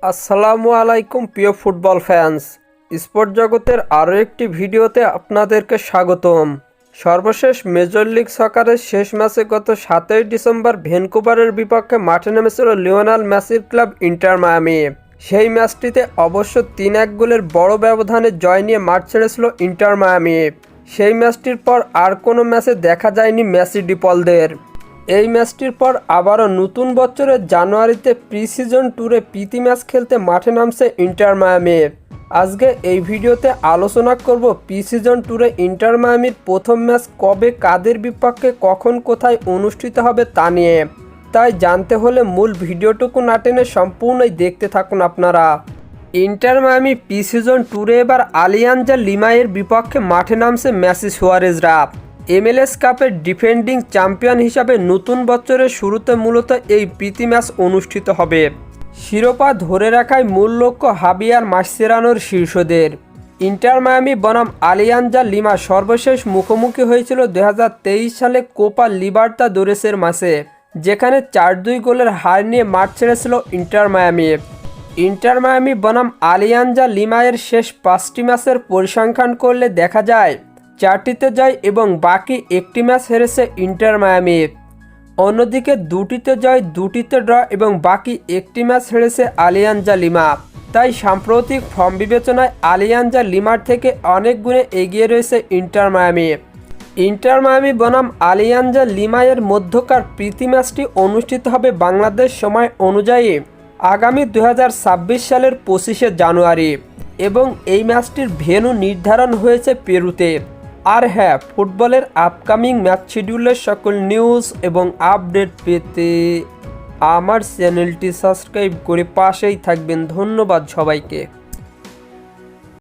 আসসালামু আলাইকুম প্রিয় ফুটবল ফ্যান্স। স্পোর্ট জগতের আরও একটি ভিডিওতে আপনাদেরকে স্বাগতম। সর্বশেষ মেজর লিগ সকারের শেষ ম্যাচে গত 7ই ডিসেম্বর ভ্যানকুভারের বিপক্ষে মাঠে নেমেছিল লিওনেল মেসির ক্লাব ইন্টার মায়ামি। সেই ম্যাচটিতে অবশ্য 3-1 গোলের বড় ব্যবধানে জয় নিয়ে মাঠ ছেড়েছিল ইন্টার মায়ামি। সেই ম্যাচটির পর আর কোনো ম্যাচে দেখা যায়নি মেসি ডিপলদের। এই ম্যাচটির পর আবারও নতুন বছরের জানুয়ারিতে প্রি সিজন ট্যুরে প্রীতি ম্যাচ খেলতে মাঠে নামছে ইন্টার মায়ামি। আজকে এই ভিডিওতে আলোচনা করব প্রি সিজন ট্যুরে ইন্টার মায়ামির প্রথম ম্যাচ কবে, কাদের বিপক্ষে, কখন, কোথায় অনুষ্ঠিত হবে তা নিয়ে। তাই জানতে হলে মূল ভিডিওটুকু না টেনে সম্পূর্ণই দেখতে থাকুন আপনারা। ইন্টার মায়ামি প্রি সিজন ট্যুরে এবার আলিয়াঞ্জা লিমায়ের বিপক্ষে মাঠে নামছে মেসি সুয়ারেজরা। MLS কাপের ডিফেন্ডিং চ্যাম্পিয়ন হিসাবে নতুন বছরের শুরুতে মূলত এই প্রীতি ম্যাচ অনুষ্ঠিত হবে। শিরোপা ধরে রাখাই মূল লক্ষ্য হাবিয়ার মাসচেরানোর শীর্ষদের। ইন্টার মায়ামি বনাম আলিয়াঞ্জা লিমা সর্বশেষ মুখোমুখি হয়েছিল 2023 সালে কোপা লিবার্তাদোরেসের ম্যাচে, যেখানে 4-2 গোলের হার নিয়ে মাঠ ছেড়েছিল ইন্টার মায়ামি। ইন্টার মায়ামি বনাম আলিয়াঞ্জা লিমায়ের শেষ 5টি ম্যাচের পরিসংখ্যান করলে দেখা যায় 4টিতে জয় এবং বাকি 1টি ম্যাচ হেরেছে ইন্টার মায়ামি। অন্যদিকে 2টিতে জয়, 2টিতে ড্র এবং বাকি 1টি ম্যাচ হেরেছে আলিয়াঞ্জা লিমা। তাই সাম্প্রতিক ফর্ম বিবেচনায় আলিয়াঞ্জা লিমার থেকে অনেক গুণে এগিয়ে রয়েছে ইন্টার মায়ামি। ইন্টার মায়ামি বনাম আলিয়াঞ্জা লিমায়ের মধ্যকার প্রীতি ম্যাচটি অনুষ্ঠিত হবে বাংলাদেশ সময় অনুযায়ী আগামী 2026 সালের 25শে জানুয়ারি এবং এই ম্যাচটির ভেন্যু নির্ধারণ হয়েছে পেরুতে। আর হ্যাঁ, ফুটবলের আপকামিং ম্যাচ শিডিউলের সকল নিউজ এবং আপডেট পেতে আমার চ্যানেলটি সাবস্ক্রাইব করে পাশেই থাকবেন। ধন্যবাদ সবাইকে।